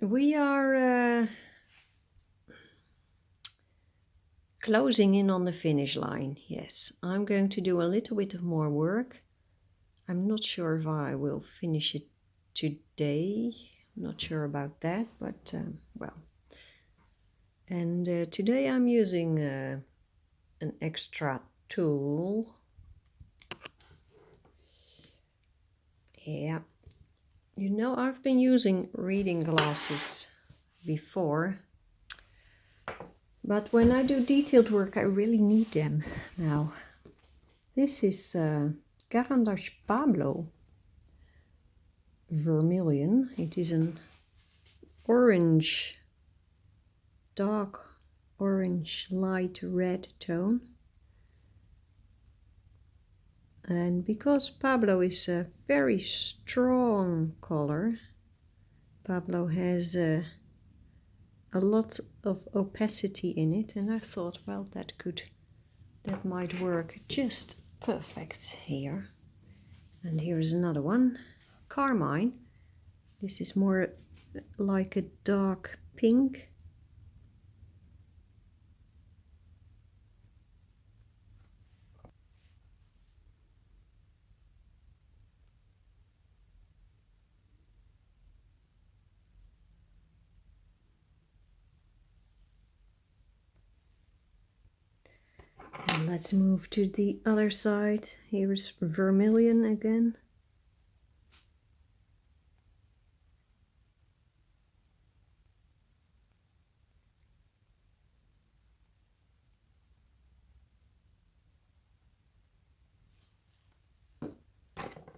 We are closing in on the finish line. Yes, I'm going to do a little bit of more work. I'm not sure if I will finish it today. I'm not sure about that, but well. And today I'm using an extra tool. Yeah, you know, I've been using reading glasses before, but when I do detailed work I really need them now. This is Caran d'Ache Pablo Vermilion. It is an orange, dark orange, light red tone. And because Pablo is a very strong color, Pablo has a lot of opacity in it, and I thought, well, that might work just perfect here. And here's another one, Carmine. This is more like a dark pink. And let's move to the other side. Here's Vermilion again.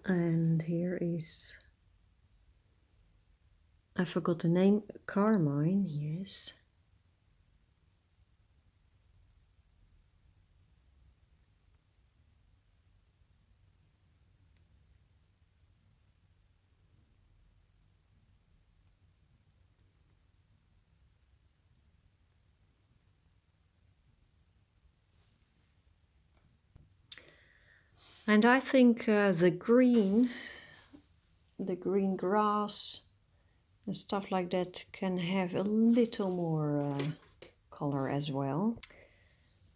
And here is, I forgot the name, Carmine, yes. And I think the green grass and stuff like that can have a little more color as well.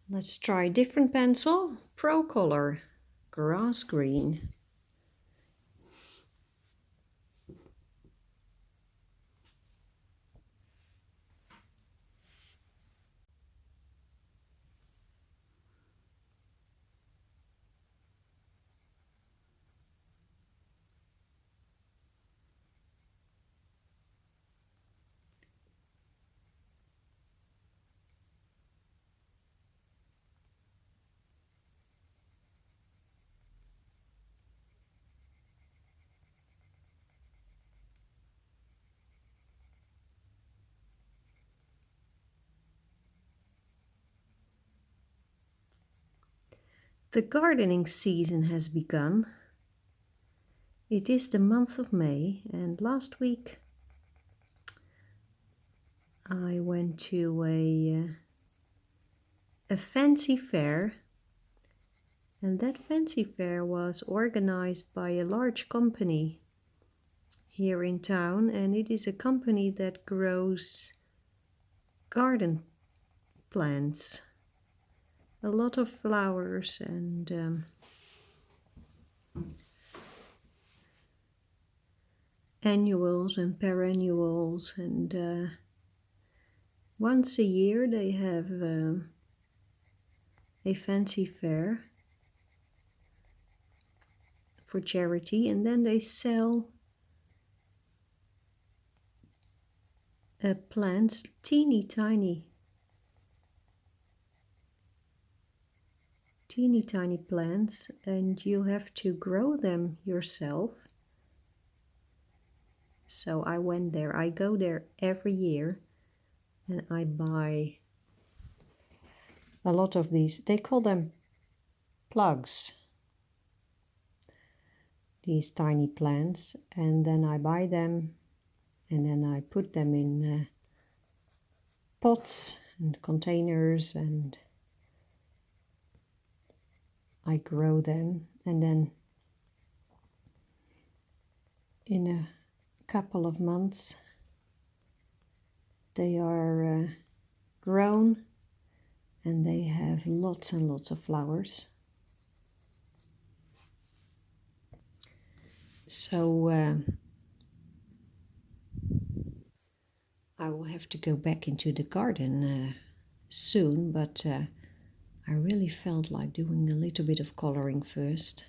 Let's try different pencil, Procolor, grass green. The gardening season has begun. It is the month of May, and last week I went to a fancy fair, and that fancy fair was organized by a large company here in town, and it is a company that grows garden plants, a lot of flowers and annuals and perennials, and once a year they have a fancy fair for charity, and then they sell plants, teeny tiny plants, and you have to grow them yourself. So I went there. I go there every year and I buy a lot of these. They call them plugs, these tiny plants, and then I buy them and then I put them in pots and containers, and I grow them, and then in a couple of months They are grown and they have lots and lots of flowers. So I will have to go back into the garden soon, but I really felt like doing a little bit of coloring first.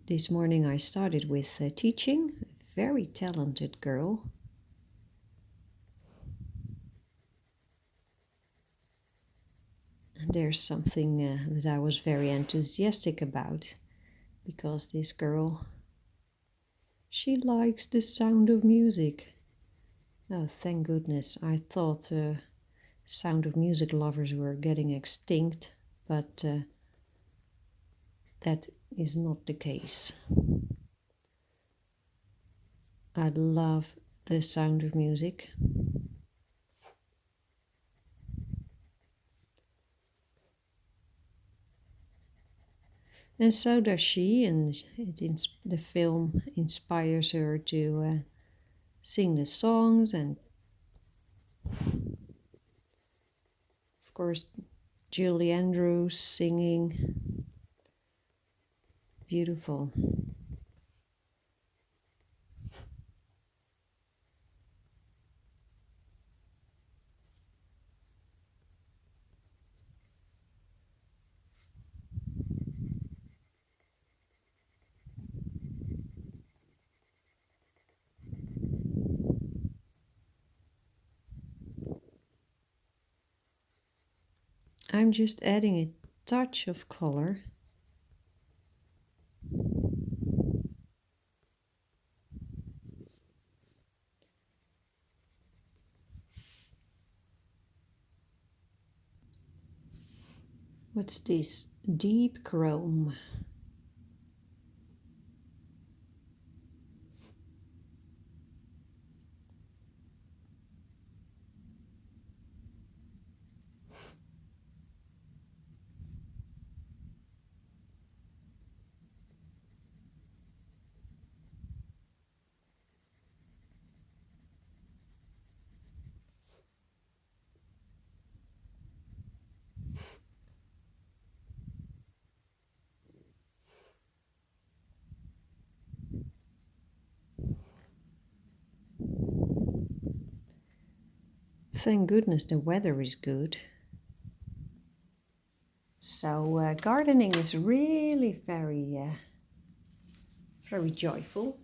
This morning I started with teaching, a very talented girl. And there's something that I was very enthusiastic about, because this girl, she likes the sound of music. Oh, thank goodness. I thought sound of music lovers were getting extinct, but that is not the case. I love the sound of music. And so does she, and the film inspires her to sing the songs, and of course Julie Andrews singing. Beautiful. I'm just adding a touch of color. What's this? Deep chrome. Thank goodness the weather is good. So gardening is really very joyful.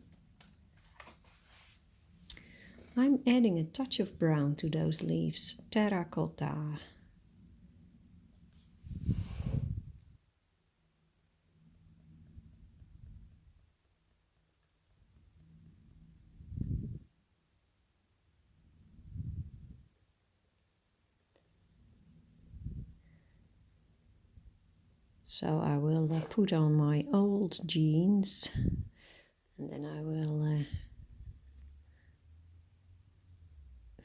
I'm adding a touch of brown to those leaves, terracotta. So I will put on my old jeans, and then I will,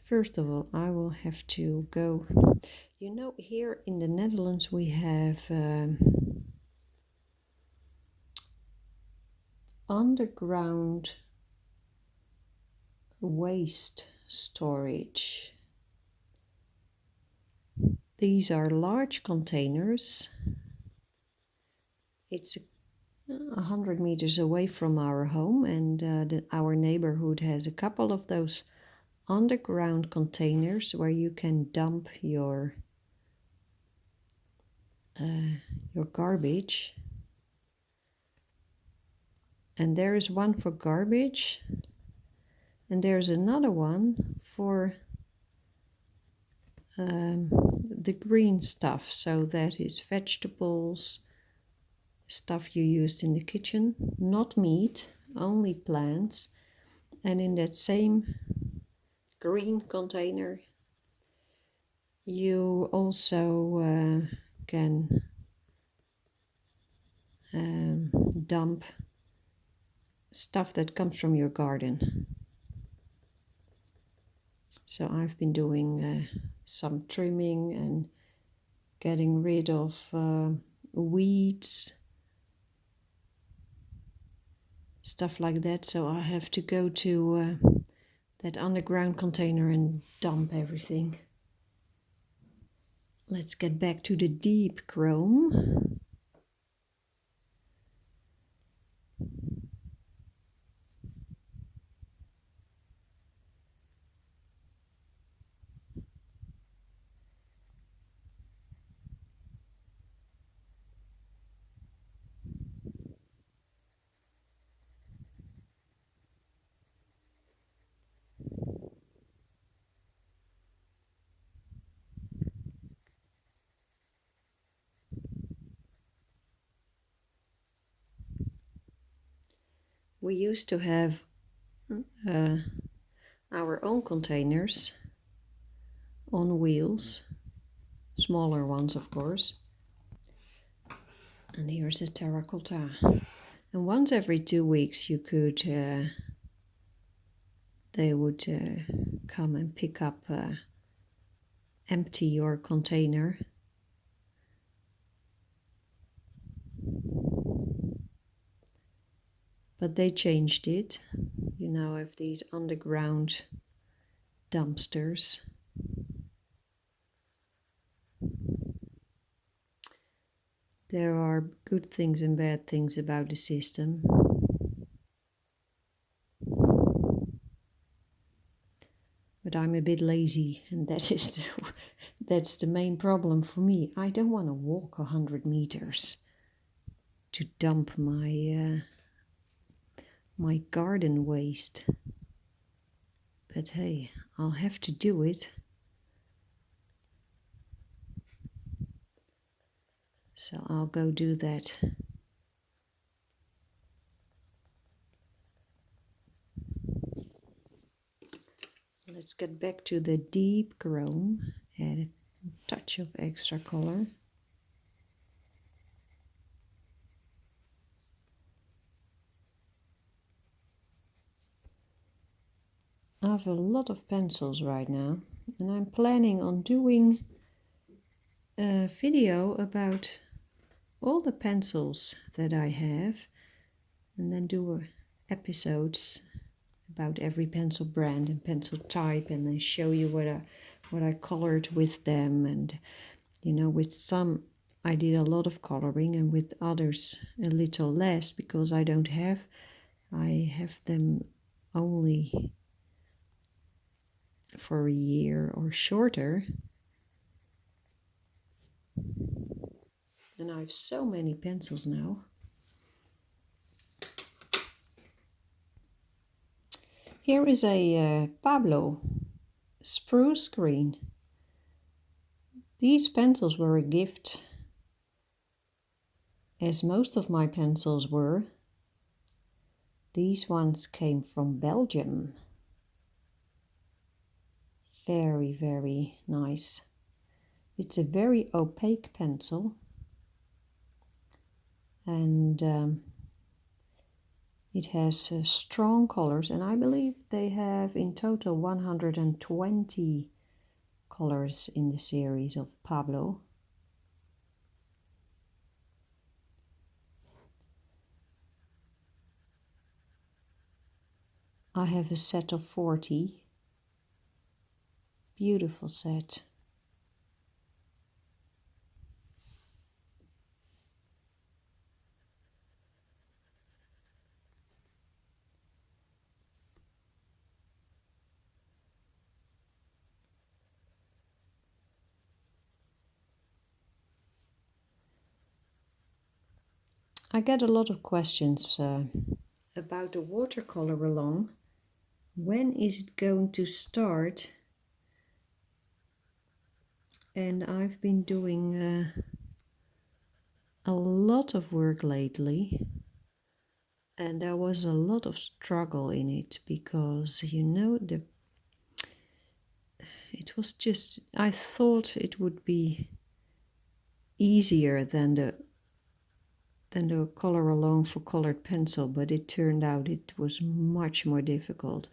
first of all, I will have to go. You know, here in the Netherlands we have underground waste storage. These are large containers. It's 100 meters away from our home, and our neighborhood has a couple of those underground containers where you can dump your garbage. And there is one for garbage, and there's another one for the green stuff. So that is vegetables, stuff you used in the kitchen, not meat, only plants. And in that same green container you also can dump stuff that comes from your garden. So I've been doing some trimming and getting rid of weeds, stuff like that. So I have to go to that underground container and dump everything. Let's get back to the deep chrome. We used to have our own containers on wheels, smaller ones of course. And here's a terracotta. And once every 2 weeks you could, they would come and pick up, empty your container. But they changed it. You now have these underground dumpsters. There are good things and bad things about the system. But I'm a bit lazy, and that's the main problem for me. I don't want to walk 100 meters to dump my garden waste. But hey, I'll have to do it. So I'll go do that. Let's get back to the deep chrome. Add a touch of extra color. I have a lot of pencils right now, and I'm planning on doing a video about all the pencils that I have, and then do episodes about every pencil brand and pencil type, and then show you what I colored with them. And you know, with some I did a lot of coloring, and with others a little less, because I have them only for a year or shorter. And I have so many pencils now. Here is a Pablo spruce green. These pencils were a gift, as most of my pencils were. These ones came from Belgium. Very, very nice. It's a very opaque pencil, and it has strong colors, and I believe they have in total 120 colors in the series of Pablo. I have a set of 40. Beautiful set. I get a lot of questions about the watercolor along. When is it going to start? And I've been doing a lot of work lately, and there was a lot of struggle in it, because you know, it was just, I thought it would be easier than the color alone for colored pencil, but it turned out it was much more difficult.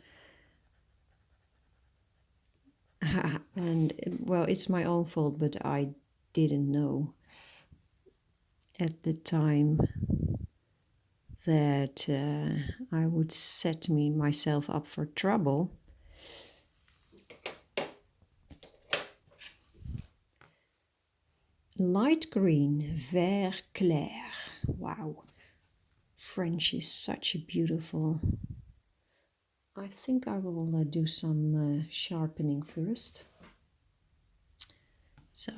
And well, it's my own fault, but I didn't know at the time that I would set myself up for trouble. light green, vert clair. Wow, French is such a beautiful. I think I will do some sharpening first. So,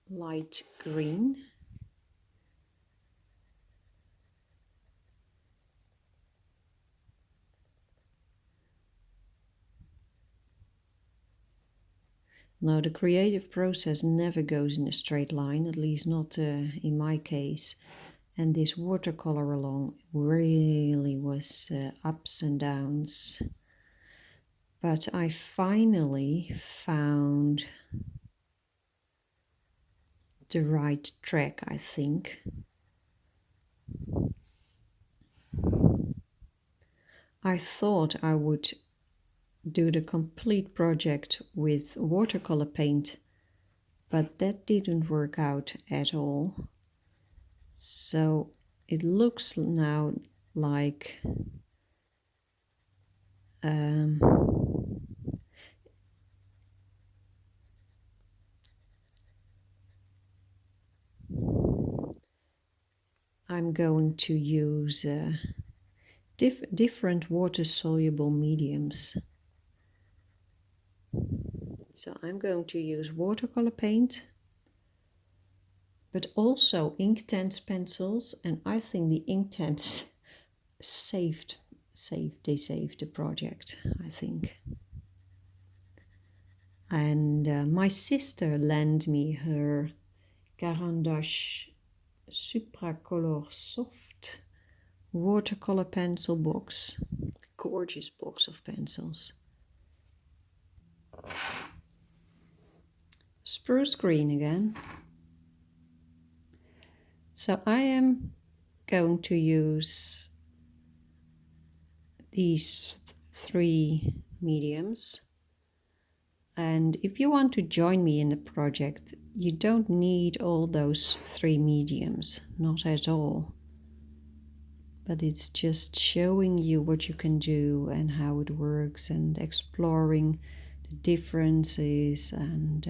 light green. Now, the creative process never goes in a straight line, at least not in my case. And this watercolor along really was ups and downs. But I finally found the right track, I think. I thought I would do the complete project with watercolor paint, but that didn't work out at all. So it looks now like I'm going to use different water-soluble mediums. So I'm going to use watercolor paint, but also Inktense pencils, and I think the Inktense saved the project, I think. And my sister lent me her Caran d'Ache Supracolor Soft watercolor pencil box. Gorgeous box of pencils. Spruce green again. So I am going to use these three mediums. And if you want to join me in the project, you don't need all those three mediums, not at all. But it's just showing you what you can do and how it works and exploring the differences. And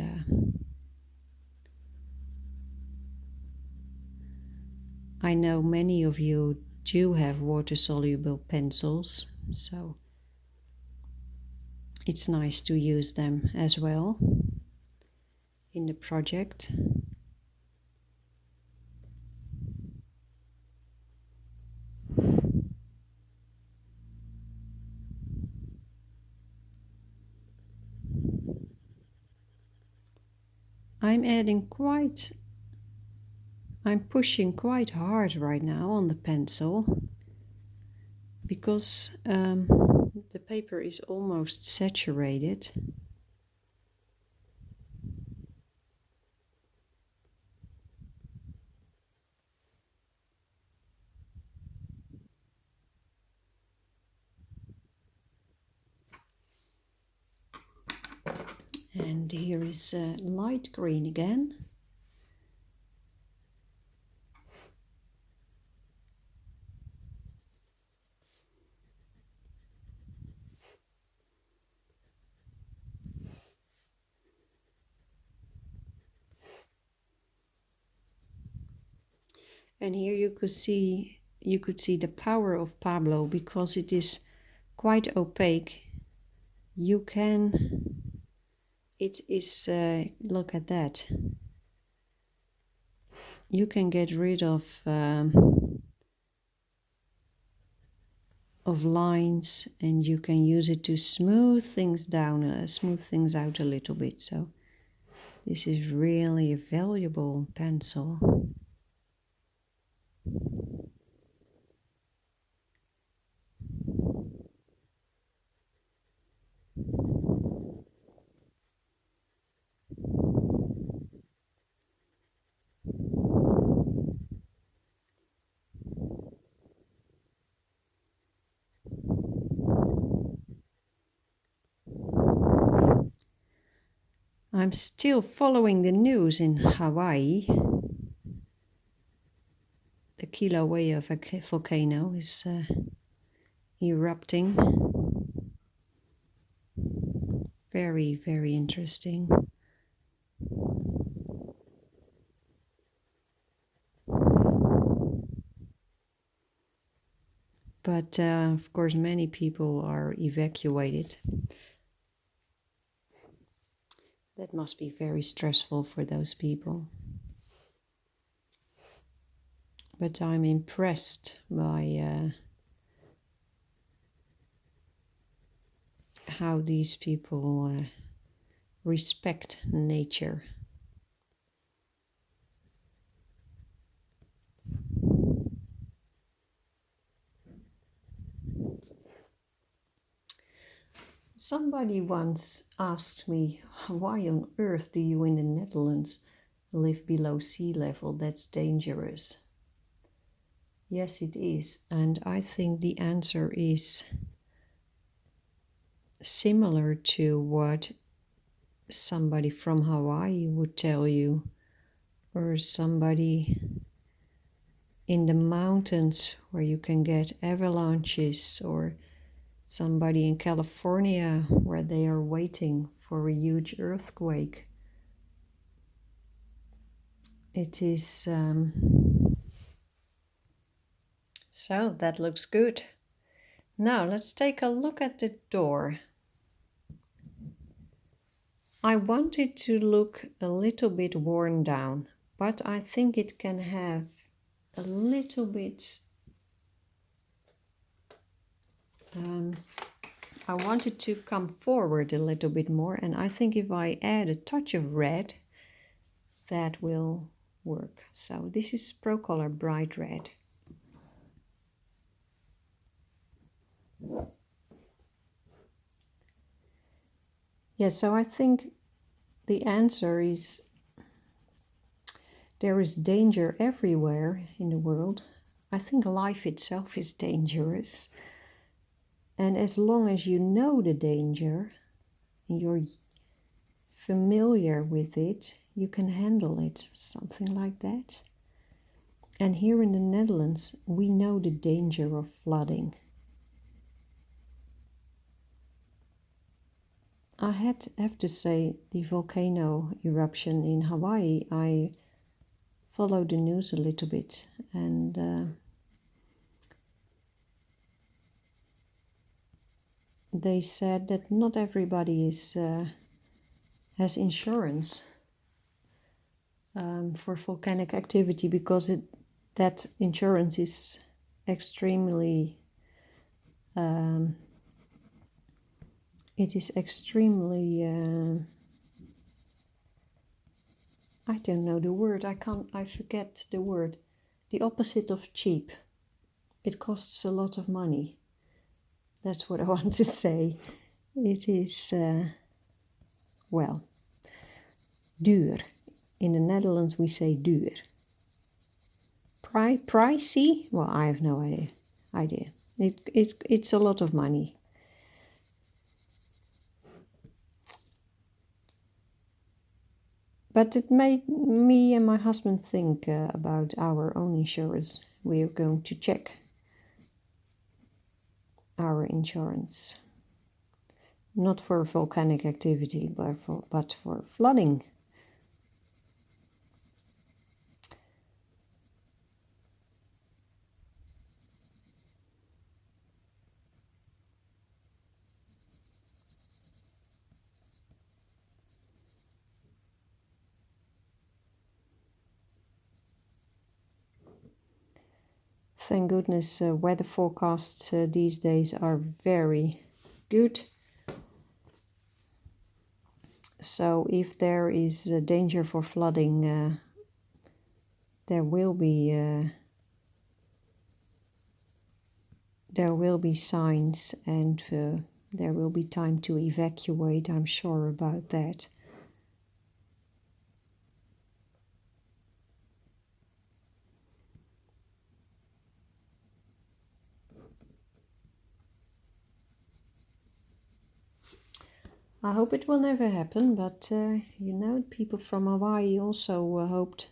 I know many of you do have water-soluble pencils, so it's nice to use them as well in the project. I'm pushing quite hard right now on the pencil because the paper is almost saturated. And here is light green again. And here you could see the power of Pablo because it is quite opaque. It is, look at that. You can get rid of lines, and you can use it to smooth things down, smooth things out a little bit. So this is really a valuable pencil. I'm still following the news in Hawaii. The Kilauea volcano is erupting. Very, very interesting. But of course many people are evacuated. That must be very stressful for those people. But I'm impressed by how these people respect nature. Somebody once asked me, why on earth do you in the Netherlands live below sea level? That's dangerous. Yes, it is. And I think the answer is similar to what somebody from Hawaii would tell you, or somebody in the mountains where you can get avalanches, or somebody in California where they are waiting for a huge earthquake. It is so that looks good. Now let's take a look at the door. I want it to look a little bit worn down, but I think it can have a little bit I want it to come forward a little bit more, and I think if I add a touch of red, that will work. So this is Prismacolor Bright Red. Yeah, so I think the answer is there is danger everywhere in the world. I think life itself is dangerous. And as long as you know the danger, and you're familiar with it, you can handle it, something like that. And here in the Netherlands, we know the danger of flooding. I have to say, the volcano eruption in Hawaii, I followed the news a little bit, and they said that not everybody has insurance for volcanic activity, because that insurance is extremely I don't know the word, I forget the word, the opposite of cheap. It costs a lot of money. That's what I want to say. It is, duur. In the Netherlands we say duur. Pricey? Well, I have no idea. It's a lot of money. But it made me and my husband think about our own insurance. We are going to check our insurance. Not for volcanic activity, but for flooding. Thank goodness weather forecasts these days are very good. So if there is a danger for flooding, there will be signs, and there will be time to evacuate. I'm sure about that. I hope it will never happen, but people from Hawaii also hoped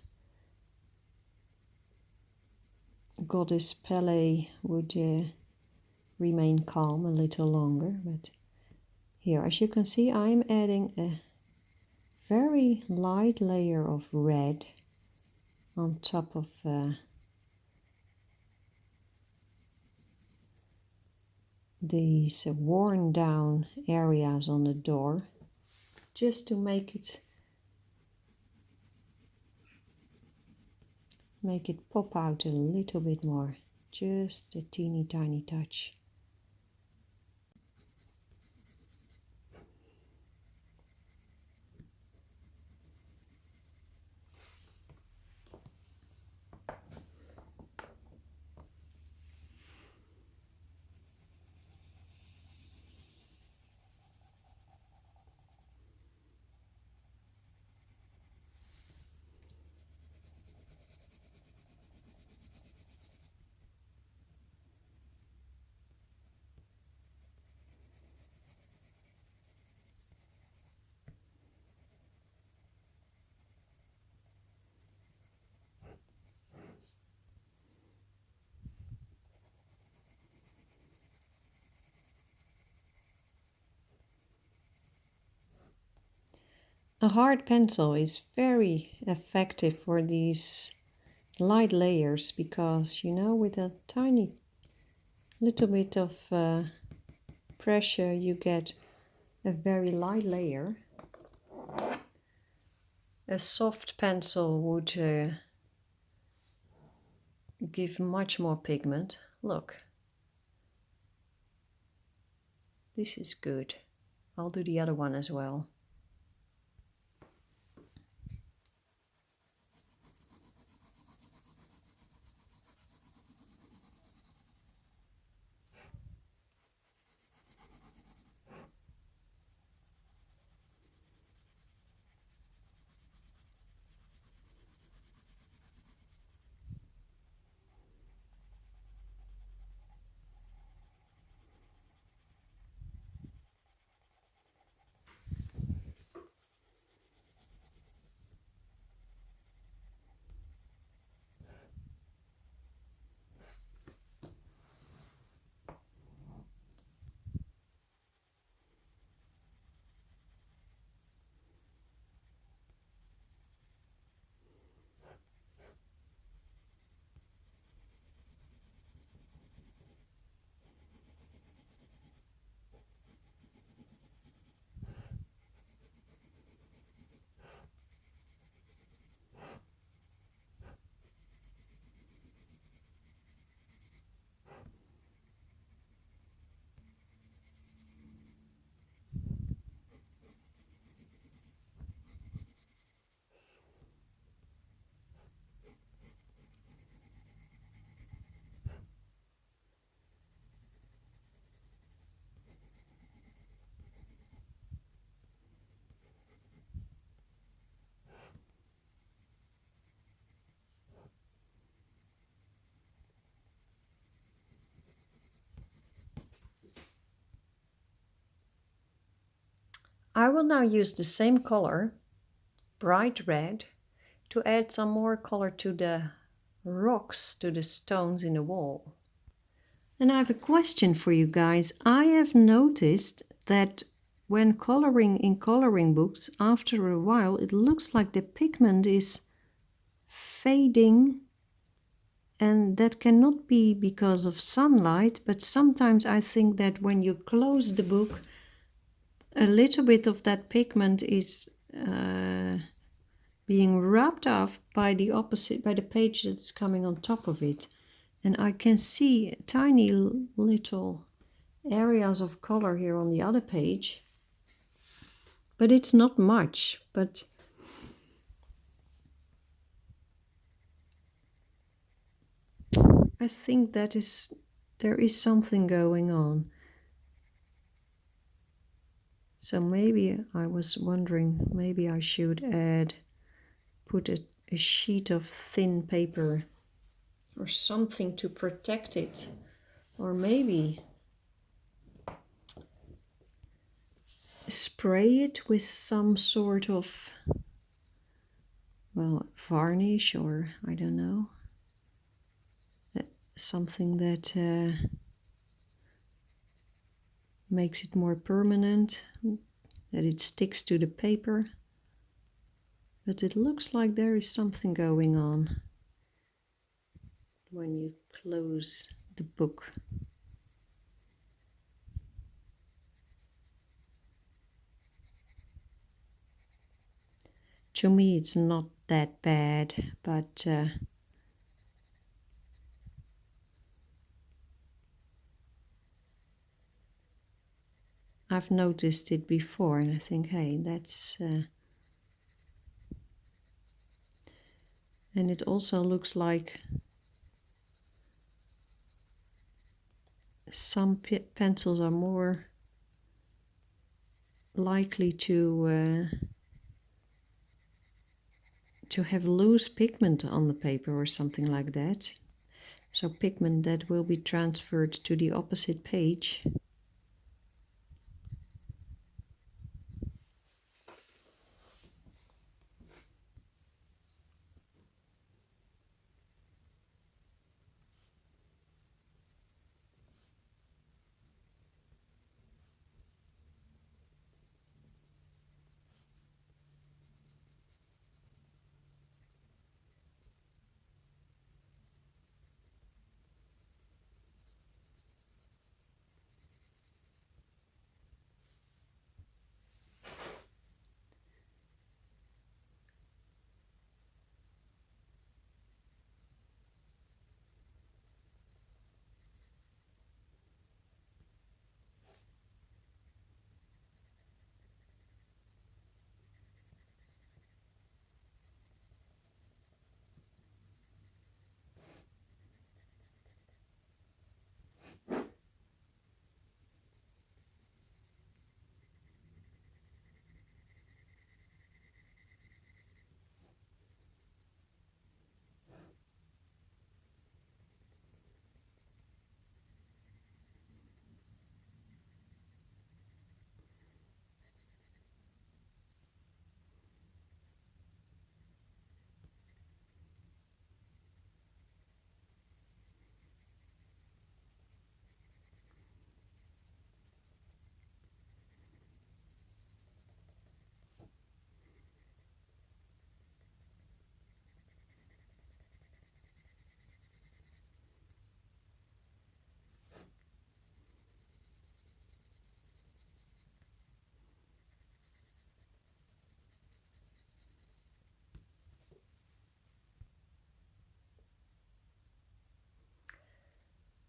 Goddess Pele would remain calm a little longer. But here, as you can see, I'm adding a very light layer of red on top of these worn down areas on the door, just to make it pop out a little bit more, just a teeny tiny touch. A hard pencil is very effective for these light layers because, you know, with a tiny little bit of pressure you get a very light layer. A soft pencil would give much more pigment. Look, this is good. I'll do the other one as well. I will now use the same color, bright red, to add some more color to the rocks, to the stones in the wall. And I have a question for you guys. I have noticed that when coloring in coloring books, after a while, it looks like the pigment is fading, and that cannot be because of sunlight, but sometimes I think that when you close the book, a little bit of that pigment is being rubbed off by the page that's coming on top of it. And I can see tiny little areas of color here on the other page, but it's not much. But I think there is something going on. So maybe I was wondering, maybe I should put a sheet of thin paper or something to protect it, or maybe spray it with some sort of, well, varnish, or I don't know, something that makes it more permanent, that it sticks to the paper. But it looks like there is something going on when you close the book. To me it's not that bad, but I've noticed it before and I think, hey, that's... and it also looks like some pencils are more likely to have loose pigment on the paper or something like that. So pigment that will be transferred to the opposite page.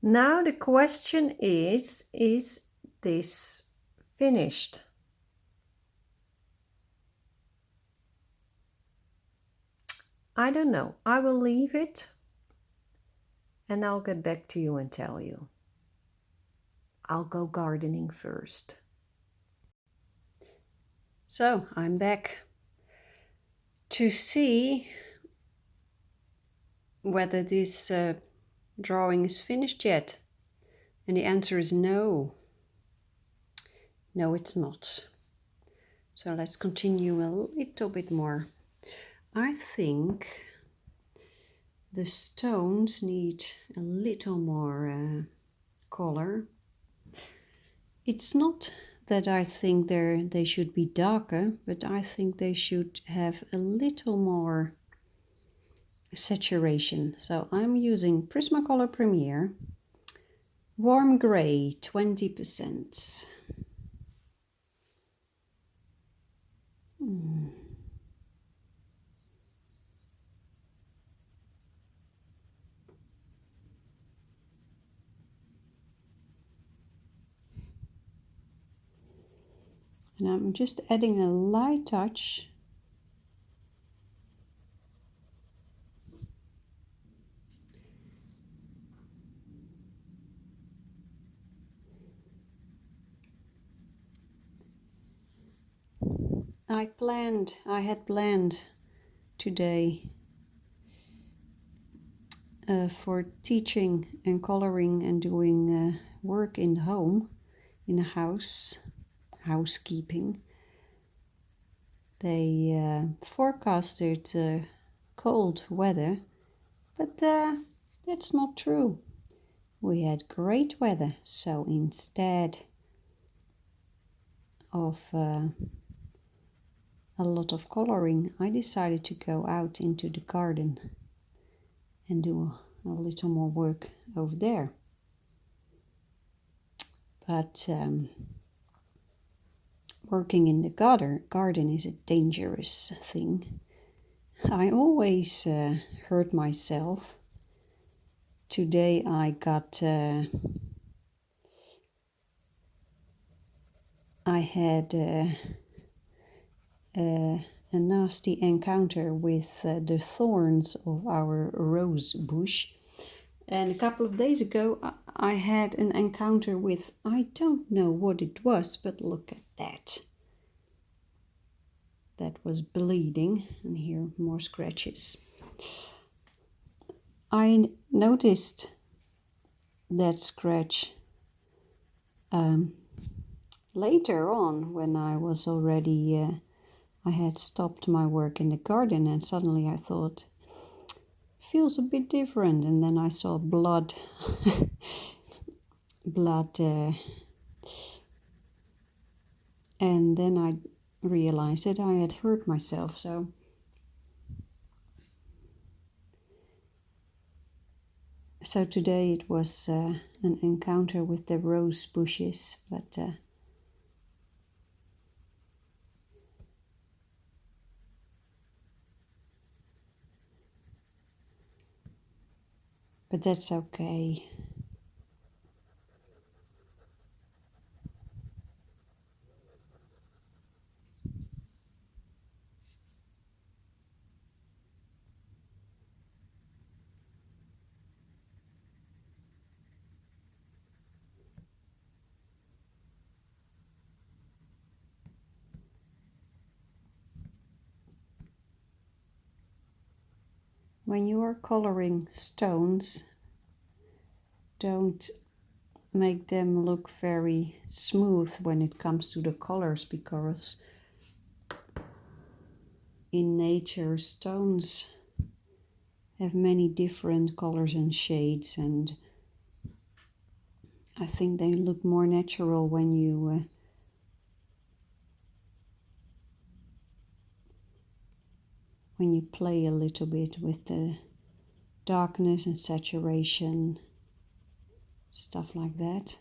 Now the question is this finished? I don't know. I will leave it and I'll get back to you and tell you. I'll go gardening first. So I'm back to see whether this drawing is finished yet. And the answer is no. No, it's not. So let's continue a little bit more. I think the stones need a little more color. It's not that I think they should be darker, but I think they should have a little more saturation. So I'm using Prismacolor Premier, warm gray, 20%. And I'm just adding a light touch . I had planned today for teaching and coloring and doing work in the home, in a house, housekeeping. They forecasted cold weather, but that's not true. We had great weather, so instead of a lot of coloring, I decided to go out into the garden and do a little more work over there. But working in the garden is a dangerous thing I always hurt myself. Today I got I had a nasty encounter with the thorns of our rose bush. And a couple of days ago I had an encounter with, I don't know what it was, but look at that. That was bleeding, and here more scratches. I noticed that scratch later on when I was already, I had stopped my work in the garden, and suddenly I thought, feels a bit different. And then I saw blood, blood, and then I realized that I had hurt myself. So today it was an encounter with the rose bushes, but that's okay. When you are coloring stones, don't make them look very smooth when it comes to the colors, because in nature stones have many different colors and shades, and I think they look more natural when you play a little bit with the darkness and saturation, stuff like that.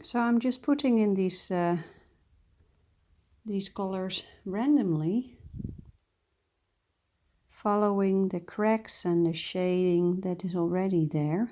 So I'm just putting in these colors randomly, following the cracks and the shading that is already there.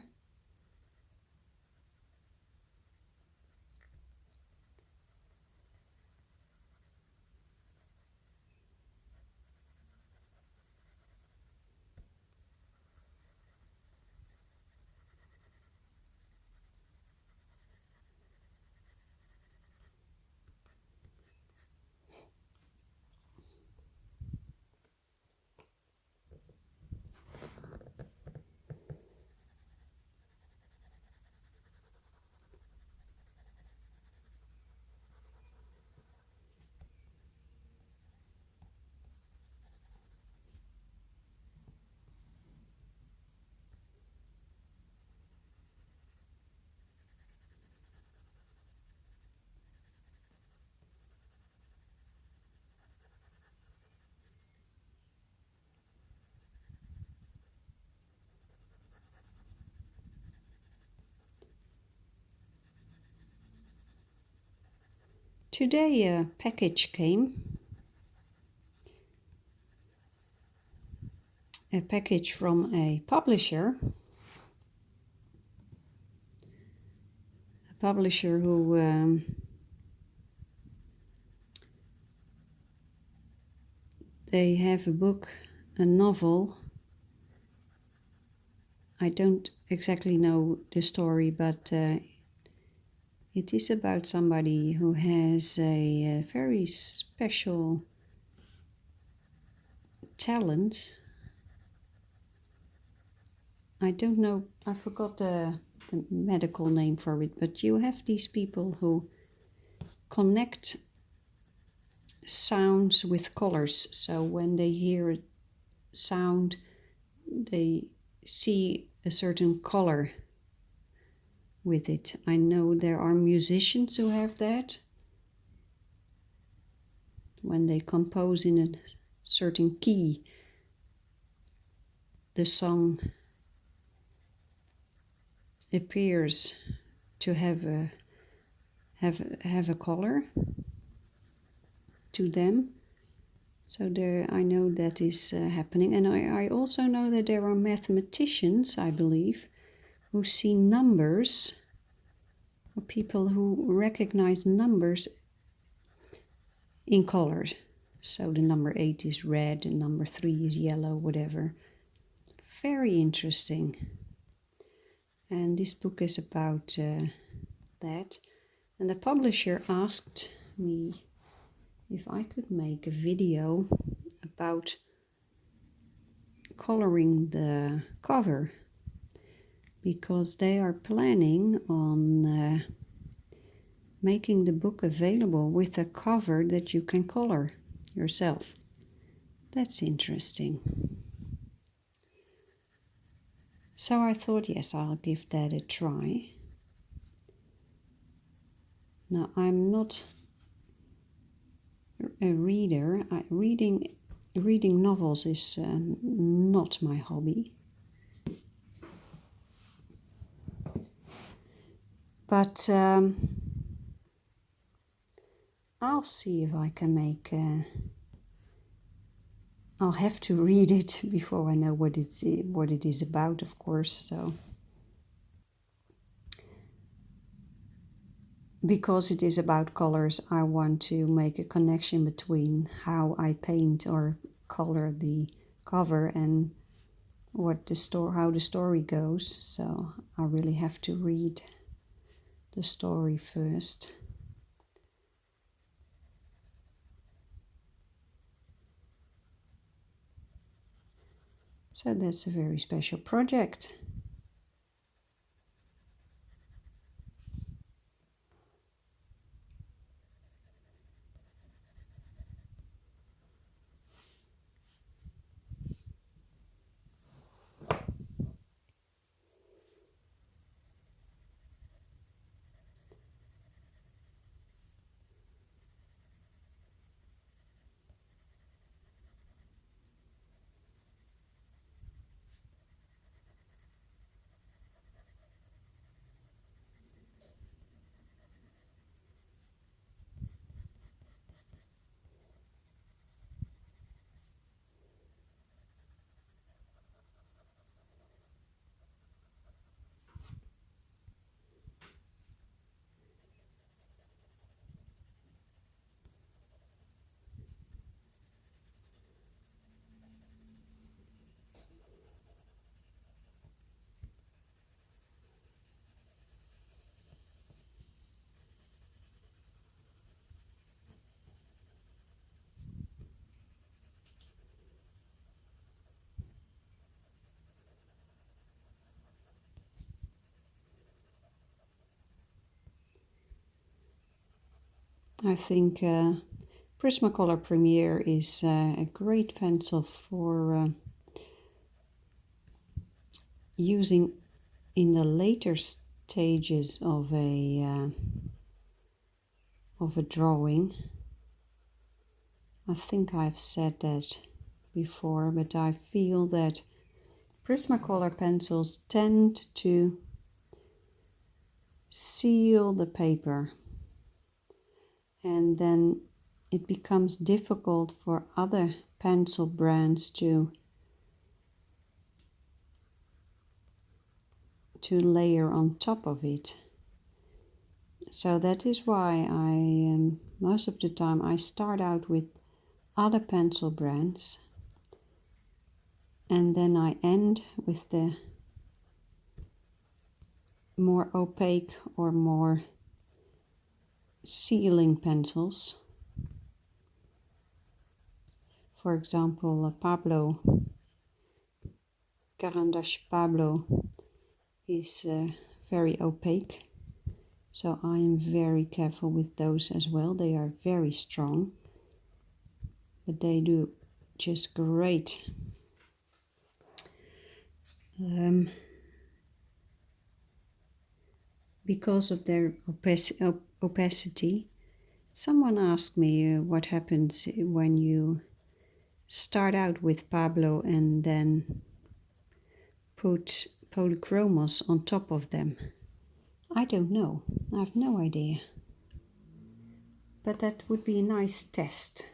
Today a package came a package from a publisher. A publisher who they have a book, a novel. I don't exactly know the story, but it is about somebody who has a very special talent. I don't know, I forgot the medical name for it, but you have these people who connect sounds with colors. So when they hear a sound, they see a certain color with it. I know there are musicians who have that. When they compose in a certain key, the song appears to have a color to them. So there, I know that is happening. And I also know that there are mathematicians, I believe, who see numbers, or people who recognize numbers in colors. So the number 8 is red and number 3 is yellow, whatever. Very interesting. And this book is about that. And the publisher asked me if I could make a video about coloring the cover, because they are planning on making the book available with a cover that you can color yourself. That's interesting. So I thought, yes, I'll give that a try. Now, I'm not a reader. Reading novels is not my hobby. But I'll see if I can make... I'll have to read it before I know what it is about, of course. So, because it is about colors, I want to make a connection between how I paint or color the cover and how the story goes. So I really have to read the story first. So that's a very special project. I think Prismacolor Premier is a great pencil for using in the later stages of a drawing. I think I've said that before, but I feel that Prismacolor pencils tend to seal the paper, and then it becomes difficult for other pencil brands to to layer on top of it. So that is why I most of the time I start out with other pencil brands and then I end with the more opaque or more sealing pencils. For example, Caran d'Ache Pablo is very opaque, so I am very careful with those as well. They are very strong, but they do just great. Because of their opacity. Someone asked me what happens when you start out with Pablo and then put polychromos on top of them. I don't know. I have no idea. But that would be a nice test.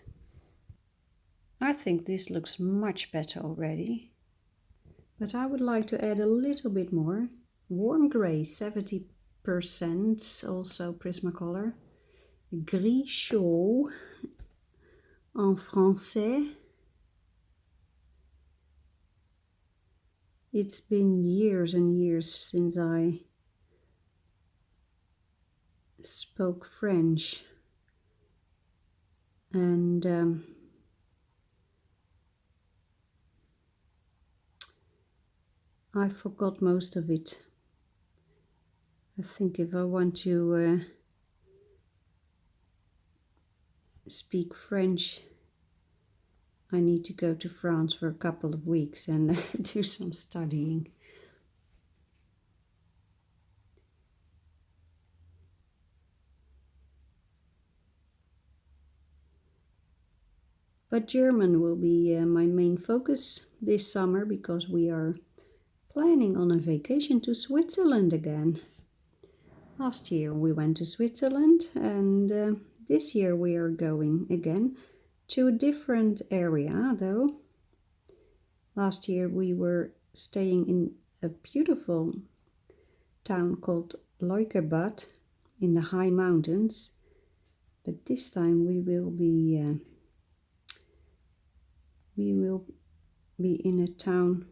I think this looks much better already. But I would like to add a little bit more. Warm gray, 70%, also Prismacolor. Gris chaud en français. It's been years and years since I spoke French, and I forgot most of it. I think if I want to speak French, I need to go to France for a couple of weeks and do some studying. But German will be my main focus this summer because we are planning on a vacation to Switzerland again. Last year we went to Switzerland and this year we are going again to a different area though. Last year we were staying in a beautiful town called Leukerbad in the high mountains, but this time we will be in a town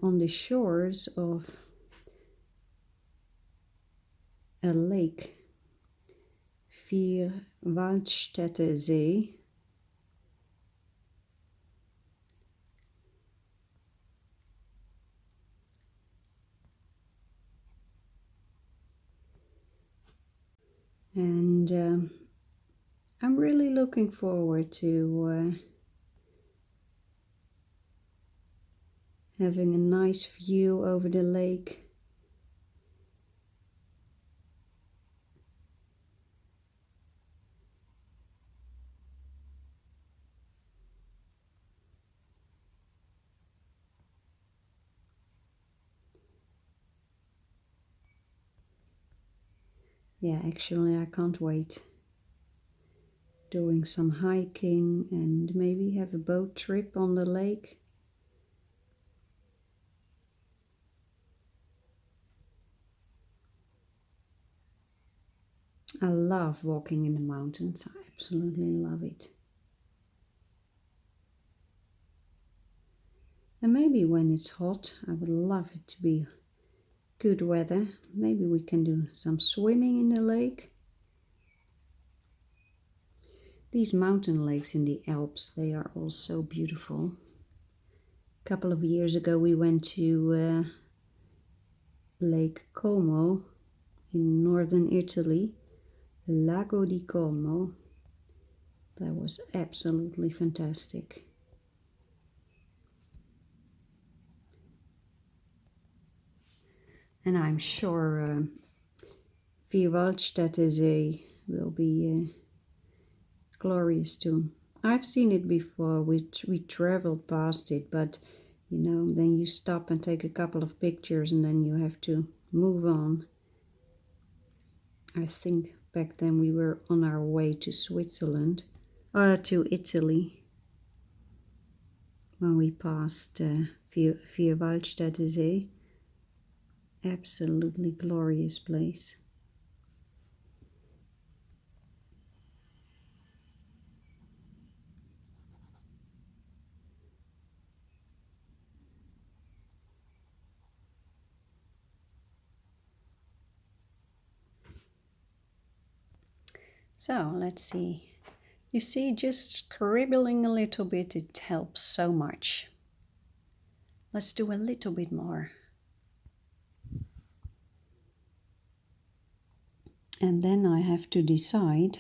on the shores of a lake, Vierwaldstätte See. And I'm really looking forward to having a nice view over the lake. Yeah, actually I can't wait. Doing some hiking and maybe have a boat trip on the lake. I love walking in the mountains. I absolutely love it. And maybe when it's hot, I would love it to be good weather. Maybe we can do some swimming in the lake. These mountain lakes in the Alps, they are all so beautiful. A couple of years ago we went to Lake Como in northern Italy, Lago di Como. That was absolutely fantastic. And I'm sure Vierwaldstätte See will be glorious too. I've seen it before. We traveled past it, but you know, then you stop and take a couple of pictures and then you have to move on. I think back then we were on our way to to Italy when we passed Vierwaldstätte See. Absolutely glorious place. So let's see. You see, just scribbling a little bit, it helps so much. Let's do a little bit more. And then I have to decide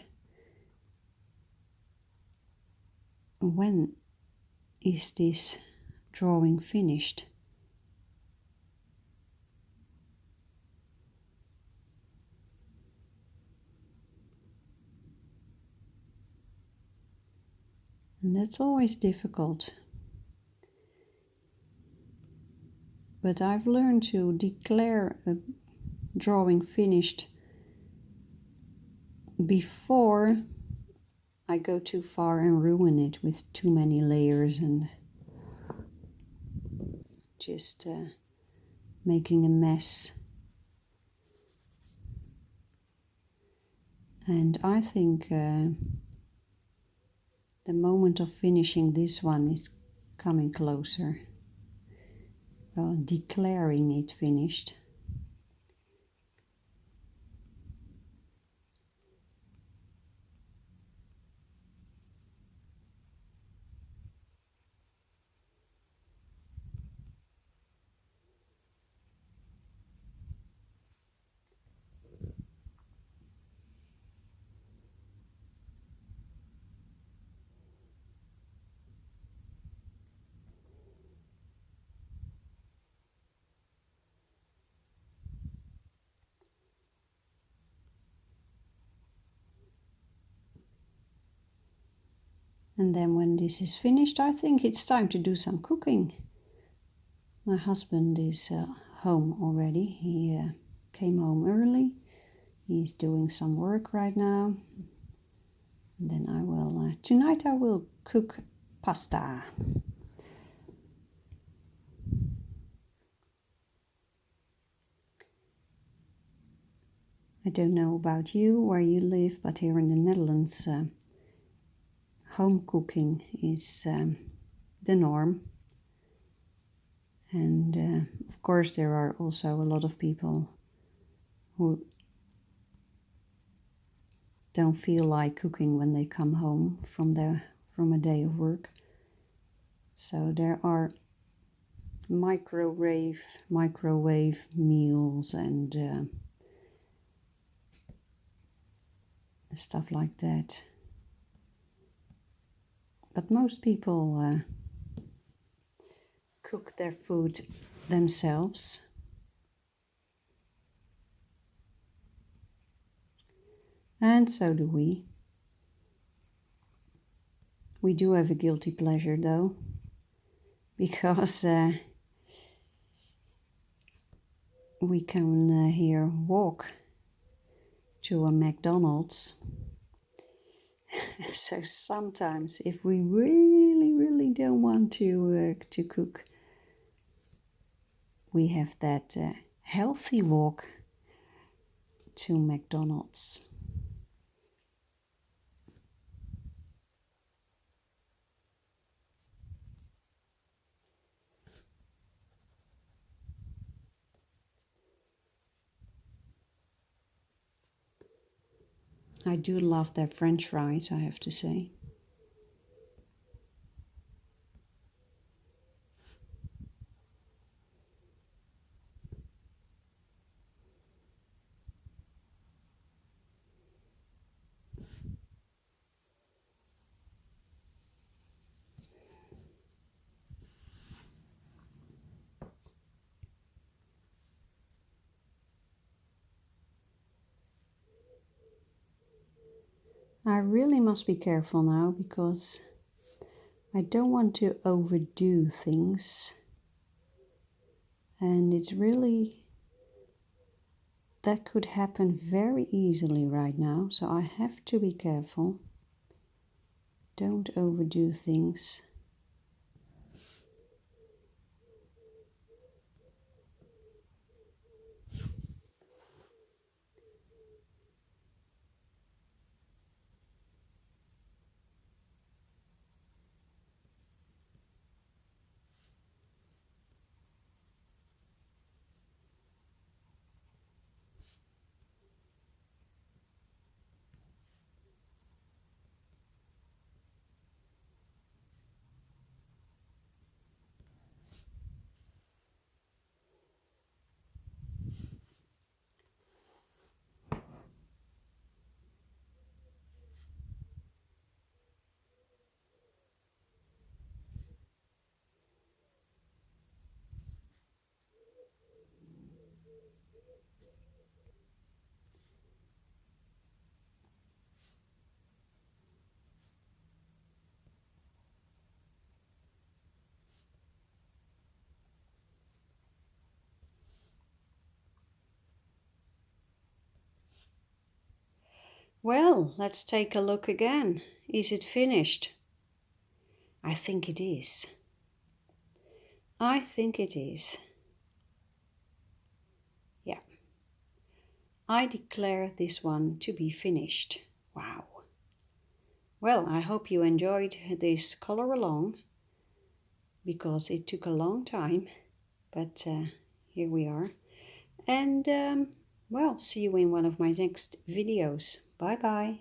when is this drawing finished. And that's always difficult. But I've learned to declare a drawing finished before I go too far and ruin it with too many layers and just making a mess. And I think the moment of finishing this one is coming closer. Well, declaring it finished. And then when this is finished, I think it's time to do some cooking. My husband is home already. He came home early. He's doing some work right now. And then I will, tonight I will cook pasta. I don't know about you, where you live, but here in the Netherlands, home cooking is the norm. And of course there are also a lot of people who don't feel like cooking when they come home from a day of work. So there are microwave meals and stuff like that. But most people cook their food themselves. And so do we. We do have a guilty pleasure though, because we can here walk to a McDonald's. So sometimes if we really don't want to cook, we have that healthy walk to McDonald's. I do love their French fries, I have to say. I really must be careful now, because I don't want to overdo things. And it's really, that could happen very easily right now. So I have to be careful. Don't overdo things. Well, let's take a look again. Is it finished? I think it is. I think it is. Yeah. I declare this one to be finished. Wow. Well, I hope you enjoyed this color along because it took a long time, but here we are. And well, see you in one of my next videos. Bye bye.